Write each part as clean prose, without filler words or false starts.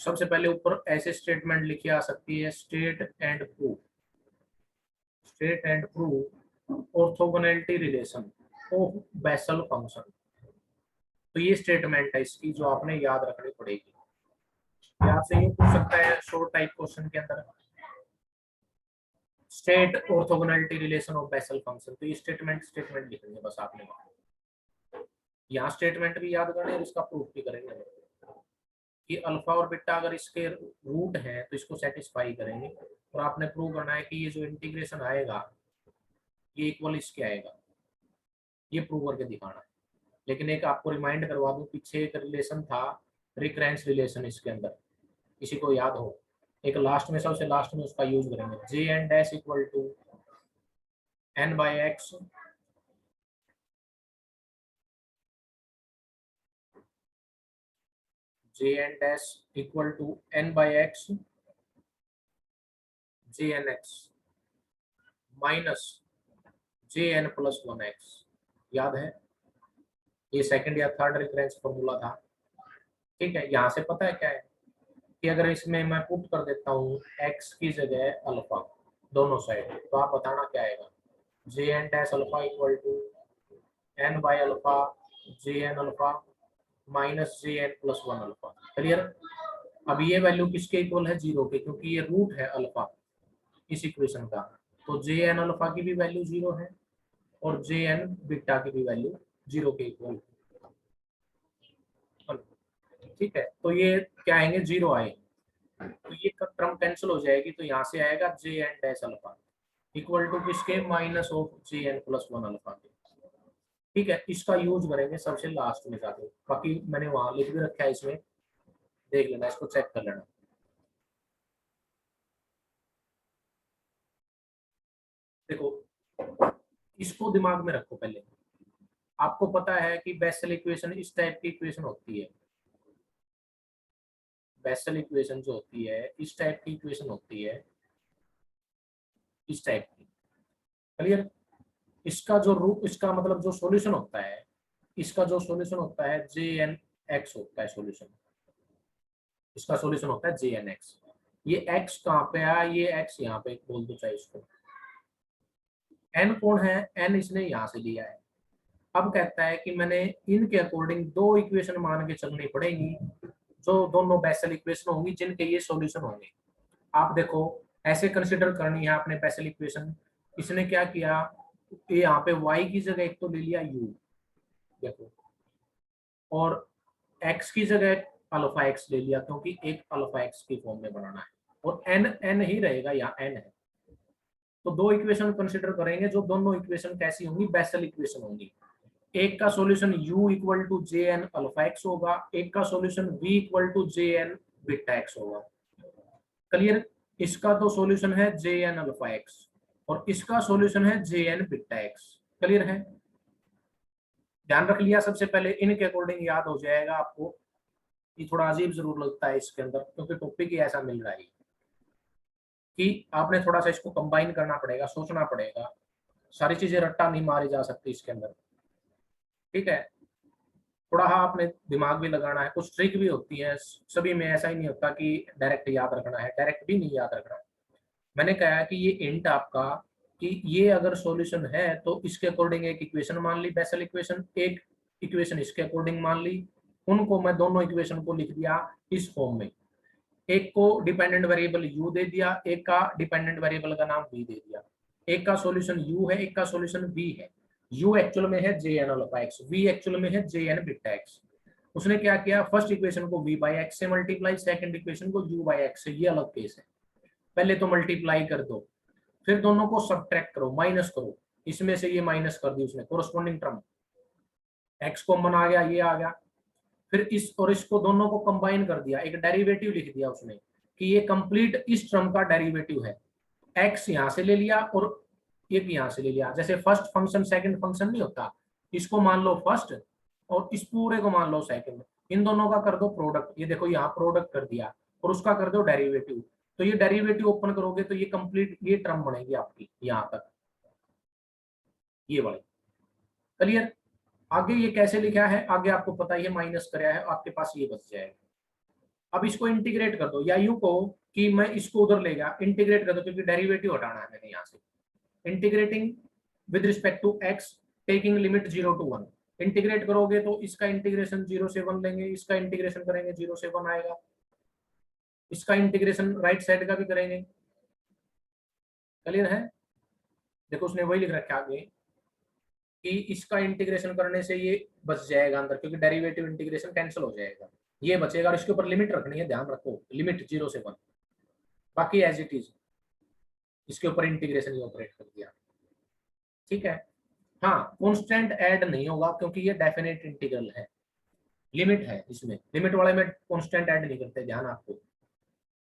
सबसे पहले ऊपर ऐसे स्टेटमेंट लिखी आ सकती है, state and prove, state and prove orthogonality relation of Bessel function. तो ये स्टेटमेंट है इसकी जो आपने याद रखनी पड़ेगी। आपसे ये पूछ सकता है शॉर्ट टाइप क्वेश्चन के अंदर, state orthogonality relation of Bessel function. तो ये स्टेटमेंट लिखेंगे बस आपने, यहाँ स्टेटमेंट भी याद करना है और इसका प्रूफ भी करेंगे कि अल्फा और बीटा अगर इसके रूट हैं तो इसको सेटिस्फाई करेंगे, और आपने प्रूव करना है कि ये जो इंटीग्रेशन आएगा ये इक्वल इसके आएगा, ये प्रूव करके दिखाना है। लेकिन एक आपको रिमाइंड करवा दूं, पीछे एक रिलेशन था रिकरेंस रिलेशन, इसके अंदर किसी को याद हो, एक लास्ट में, सबसे लास्ट में उसका यूज करेंगे, J N dash equal to N by X J N dash equal to N by X J N X minus J N plus one X. याद है, ये सेकंड या थर्ड रिकरेंस फॉर्मूला था। ठीक है, यहाँ से पता है क्या है कि अगर इसमें मैं पुट कर देता हूँ x की जगह अल्फा दोनों साइड, तो आप बताना क्या आएगा, J N dash alpha equal to N by alpha J N alpha minus J N plus one alpha. Clear. अब ये वैल्यू किसके इक्वल है, जीरो के, क्योंकि ये रूट है अल्फा इस इक्वेशन का। तो जे एन अल्फा की भी वैल्यू जीरो है और जे एन बीटा की भी वैल्यू जीरो के इक्वल। ठीक है, तो ये क्या आएंगे, जीरो आए, तो ये टर्म कैंसिल हो जाएगी, तो यहाँ से आएगा J N dash alpha equal to किसके, minus of J N plus one alpha के। ठीक है, इसका यूज करेंगे सबसे लास्ट में जाके, बाकी मैंने वहां लिख भी रखा है, इसमें देख लेना, इसको चेक कर लेना। देखो, इसको दिमाग में रखो पहले। आपको पता है कि बेसल इक्वेशन इस टाइप की इक्वेशन होती है, बेसल इक्वेशन जो होती है इस टाइप की इक्वेशन होती है, इस टाइप की। क्लियर। इसका जो रूट, इसका मतलब जो सॉल्यूशन होता है, इसका जो सॉल्यूशन होता है जे एन एक्स होता है सॉल्यूशन, इसका सॉल्यूशन होता है जे एन एक्स। ये एक्स कहाँ पे आया, ये एक्स यहाँ पे बोल दो चाहे इसको। एन कौन है, एन इसने यहाँ से लिया है। अब कहता है कि मैंने इनके अकॉर्डिंग दो इक्वेशन मान के चलनी पड़ेगी, जो दोनों बेसल इक्वेशन होंगी जिनके ये सॉल्यूशन होंगे। आप देखो, ऐसे कंसिडर करनी है आपने बेसल इक्वेशन। इसने क्या किया, ये यहाँ पे y की जगह एक तो ले लिया u, देखो, और x की जगह अल्फा x ले लिया, क्योंकि एक अल्फा x की फॉर्म में बनाना है, और n n ही रहेगा, यहाँ n है। तो दो इक्वेशन कंसिडर करेंगे जो दोनों इक्वेशन कैसी होंगी, बेसल इक्वेशन होंगी। एक का solution u equal to J N alpha X होगा, एक का solution v equal to J N beta X होगा। क्लियर। इसका तो सॉल्यूशन है जे एन अल्फा एक्स और इसका सॉल्यूशन है J N beta X. Clear है, ध्यान रख लिया। सबसे पहले इनके अकॉर्डिंग याद हो जाएगा आपको। ये थोड़ा अजीब जरूर लगता है इसके अंदर, क्योंकि टॉपिक ही ऐसा मिल रहा है कि आपने थोड़ा सा इसको कंबाइन करना पड़ेगा, सोचना पड़ेगा, सारी चीजें रट्टा नहीं मारी जा सकती इसके अंदर। ठीक है, थोड़ा हाँ आपने दिमाग भी लगाना है, कुछ ट्रिक भी होती है, सभी में ऐसा ही नहीं होता कि डायरेक्ट याद रखना है, डायरेक्ट भी नहीं याद रखना है। मैंने कहा कि ये इंट आपका, कि ये अगर सॉल्यूशन है तो इसके अकॉर्डिंग एक इक्वेशन मान ली बेसल इक्वेशन, एक इक्वेशन इसके अकॉर्डिंग मान ली, उनको मैं दोनों इक्वेशन को लिख दिया इस फॉर्म में। एक को डिपेंडेंट वेरिएबल u दे दिया, एक का डिपेंडेंट वेरिएबल का नाम v दे दिया। एक का सॉल्यूशन u है, एक का सॉल्यूशन v है। u एक्चुअल में है J N alpha X, v actual में है जे एन बीटा एक्स। उसने क्या किया, फर्स्ट इक्वेशन को v बाई एक्स से मल्टीप्लाई, सेकंड इक्वेशन को u बाई एक्स से। ये अलग केस है, पहले तो मल्टीप्लाई कर दो, फिर दोनों को सब्ट्रैक्ट करो, माइनस करो। इसमें से ये माइनस कर दी उसने, कोरस्पॉन्डिंग टर्म x कॉमन आ गया, ये आ गया। फिर इस और इसको दोनों को कंबाइन कर दिया, एक डेरिवेटिव लिख दिया उसने कि ये कंप्लीट इस टर्म का डेरिवेटिव है। x यहाँ से ले लिया और एक यहाँ से ले लिया, जैसे फर्स्ट फंक्शन सेकंड फंक्शन नहीं होता, इसको मान लो फर्स्ट और इस पूरे को मान लो सेकंड। इन दोनों का कर दो प्रोडक्ट, ये देखो यहाँ प्रोडक्ट कर दिया, और उसका कर दो डेरिवेटिव। तो ये डेरिवेटिव ओपन करोगे तो ये कंप्लीट ये टर्म बनेगी आपकी यहाँ तक, ये वाली। क्लियर। आगे ये कैसे लिखा है, आगे आपको पता है, ये माइनस कराया है, आपके पास ये बच जाएगा। अब इसको इंटीग्रेट कर दो, या यूं कहो कि मैं इसको उधर ले गया, इंटीग्रेट कर दो क्योंकि डेरिवेटिव हटाना है मैंने यहाँ से। Integrating with respect to X taking limit 0 to 1। Integrate करोगे तो इसका इंटीग्रेशन 0 से 1 लेंगे, इसका इंटीग्रेशन करेंगे 0 से 1 आएगा, इसका इंटीग्रेशन राइट साइड का भी करेंगे। क्लियर है? देखो उसने वही लिख रखा है आगे कि इसका इंटीग्रेशन करने से ये बच जाएगा अंदर, क्योंकि डेरिवेटिव इंटीग्रेशन कैंसिल हो जाएगा, ये बचेगा। और इसके ऊपर लिमिट रखनी है, ध्यान रखो, लिमिट 0 से 1, बाकी एज इट इज इसके ऊपर इंटीग्रेशन ही ऑपरेट कर दिया। ठीक है? हाँ, कांस्टेंट ऐड नहीं होगा क्योंकि ये डेफिनेट इंटीग्रल है, लिमिट है इसमें, लिमिट वाले में कांस्टेंट ऐड नहीं करते, ध्यान आपको।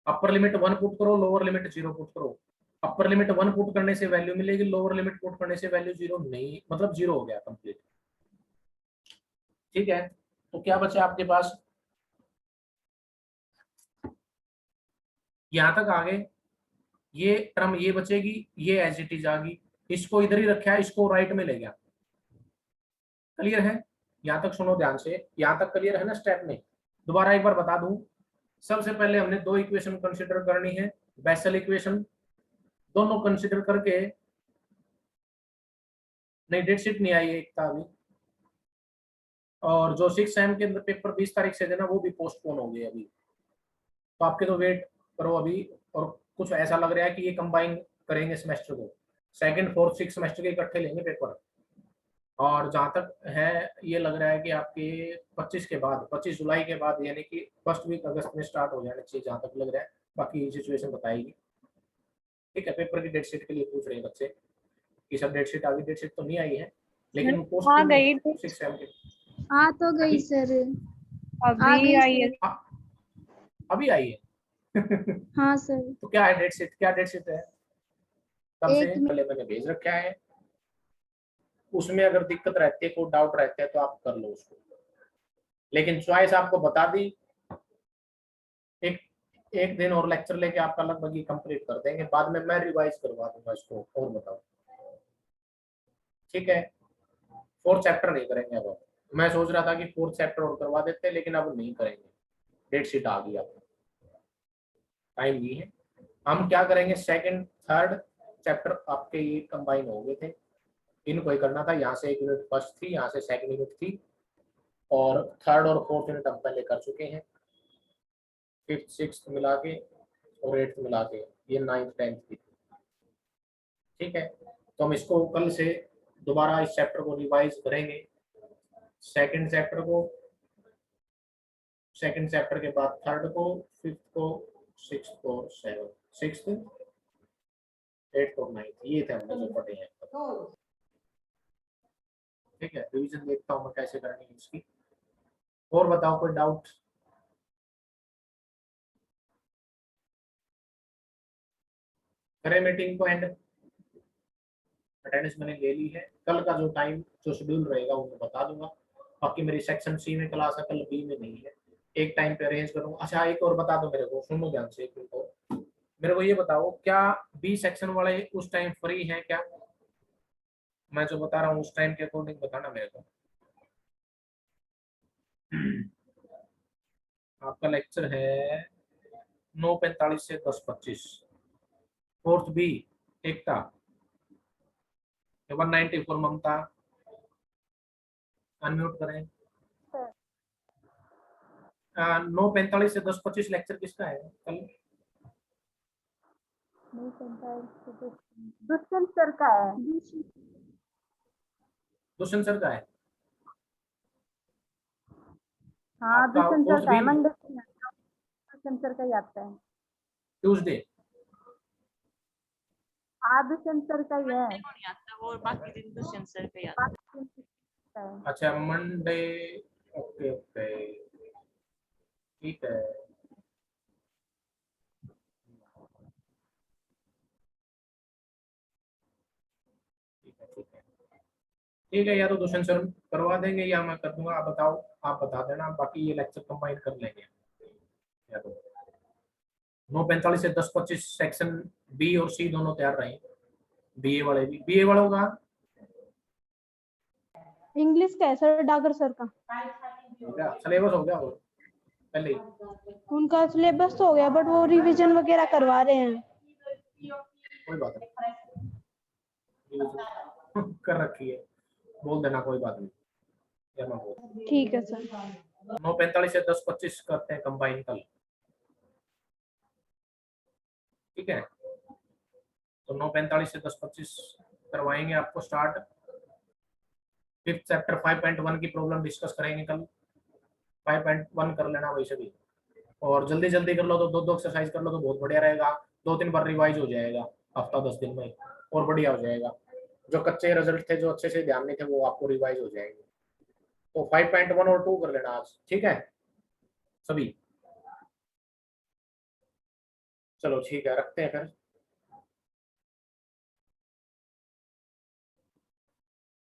अपर लिमिट 1 पुट करो, लोअर लिमिट 0 पुट करो। अपर लिमिट 1 पुट करने से वैल्यू मिलेगी, लोअर लिमिट पुट करने से वैल्यू 0 नहीं, मतलब 0 हो गया कंप्लीट। ठीक है? तो क्या बचा आपके पास, यहां तक आ गए, ये टर्म ये बचेगी, ये एज इट इज आ गई, इसको इधर ही रखा है, इसको राइट में ले गया। क्लियर है? यहां तक सुनो ध्यान से, यहां तक क्लियर है ना स्टेप में? दोबारा एक बार बता दूं, सबसे पहले हमने दो इक्वेशन कंसीडर करनी है, बेसल इक्वेशन, दोनों कंसीडर करके, नहीं डेट शीट नहीं आई है एक था अभी, और जो 6 सेम के अंदर पेपर 20 तारीख से देना वो भी पोस्टपोन हो गए अभी, तो आपके तो वेट करो अभी। और कुछ ऐसा लग रहा है कि ये कंबाइन करेंगे सेमेस्टर को, सेकंड फोर्थ सिक्स सेमेस्टर के इकट्ठे लेंगे पेपर। और जहाँ तक है ये लग रहा है कि आपके 25 के बाद, 25 जुलाई के बाद, यानी कि फर्स्ट वीक अगस्त में स्टार्ट हो जाना चाहिए, जहाँ तक लग रहा है, बाकी सिचुएशन बताएगी। ठीक है? पेपर की डेट शीट के लिए पूछ रहे हैं बच्चे कि सब डेट शीट आ गई, डेट शीट तो नहीं आई है लेकिन हाँ गई, 6 सेम के हाँ तो गई सर, अभी आई है। अभी आई है। हाँ सर। तो क्या है डेट शीट, क्या डेट शीट है? कब से? एक में- पहले मैंने भेज रखा है, उसमें अगर दिक्कत रहती है, कोई डाउट रहते हैं तो आप कर लो उसको, लेकिन चॉइस आपको बता दी। एक दिन और लेक्चर लेके आपका लगभग ये कंप्लीट कर देंगे, बाद में मैं रिवाइज करवा दूंगा इसको। और बताओ, ठीक है? 4th चैप्टर नहीं करेंगे अब। मैं सोच रहा था कि 4th चैप्टर और करवा देते, लेकिन अब नहीं करेंगे, डेट शीट आ गई, आपको टाइम नहीं है। हम क्या करेंगे, सेकंड थर्ड चैप्टर आपके ये कंबाइन हो गए थे, इनको ही करना था। यहाँ से एक यूनिट फर्स्ट थी, यहाँ से सेकंड यूनिट थी, और थर्ड और फोर्थ यूनिट हम पहले कर चुके हैं, 5th 6th मिला के और 8th मिला के, ये 9th 10th की थी। ठीक है? तो हम इसको कल से दोबारा इस चैप्टर को रिवाइज करेंगे, सेकंड चैप्टर को, सेकंड चैप्टर के बाद थर्ड को, फिफ्थ को, सिक्स्थ को, सिक्स्थ, 8th और 9th, ये थे हमने जो पढ़े हैं। ठीक है? रिवीजन देखता हूँ मैं कैसे करनी है इसकी। और बताओ कोई डाउट? करें मीटिंग को एंड? अटेंडेंस मैंने ले ली है, कल का जो टाइम जो शेड्यूल रहेगा वो मैं बता दूंगा। बाकी मेरी सेक्शन सी में क्लास है, कल बी में नहीं है, एक टाइम पे अरेंज करूंगा। अच्छा एक और बता दो मेरे को, सुनो ध्यान से एक मिनट और, मेरे को ये बताओ क्या बी सेक्शन वाले उस टाइम फ्री हैं क्या? मैं जो बता रहा हूँ उस टाइम के अकॉर्डिंग बताना मेरे को। आपका लेक्चर है 9:45 से 10:25, फोर्थ बी एकता, 194 ममता, अनम्यूट करें। 9:45 से 10:25 लेक्चर किसका है कल? दुष्यंत सर का है। दुष्यंत सर का है? हाँ आपका दुष्यंत सर फोर्थ का है, बी मंडे दुष्यंत सर का ही आता है। ट्यूसडे? हाँ दुष्यंत सर का ही है। नहीं आता वो, बाकी दिन दुष्यंत सर का ही आता है। अच्छा मंडे, ओके ओके, ठीक है। ठीक है, या तो दुष्यंत सर करवा देंगे या मैं कर दूंगा, आप बताओ, आप बता देना, बाकी ये लेक्चर कंबाइन कर लेंगे। या तो 9:45 से 10:25 सेक्शन बी और सी दोनों तैयार रहे, बीए वाले भी, बीए वालों का इंग्लिश का है सर, डागर सर का। हो गया सिलेबस, हो गया वो पहले ही? उनका सिलेबस तो हो गया बट वो रिवीजन वगैरह करवा रहे हैं। कोई बात नहीं, रिवीजन कर रखी है, बोल देना कोई बात नहीं, या मैं बोल। ठीक है सर। 9:45 से 10:25 करते हैं कंबाइन कल, ठीक है? तो 9:45 से 10:25 करवाएंगे आपको स्टार्ट। फिफ्थ चैप्टर 5.1 की प्रॉब्लम डिस्कस करेंगे कल। 5.1 कर लेना वैसे भी, और जल्दी जल्दी कर लो तो 2-2 एक्सरसाइज कर लो तो बहुत बढ़िया रहेगा। 2-3 बार रिवाइज हो जाएगा, हफ्ता 10 दिन में और बढ़िया हो जाएगा। जो कच्चे रिजल्ट थे, जो अच्छे से ध्यान नहीं थे, वो आपको रिवाइज हो जाएंगे। तो 5.1 और 2 कर लेना आज, ठीक है सभी? चलो ठीक है, रखते हैं फिर।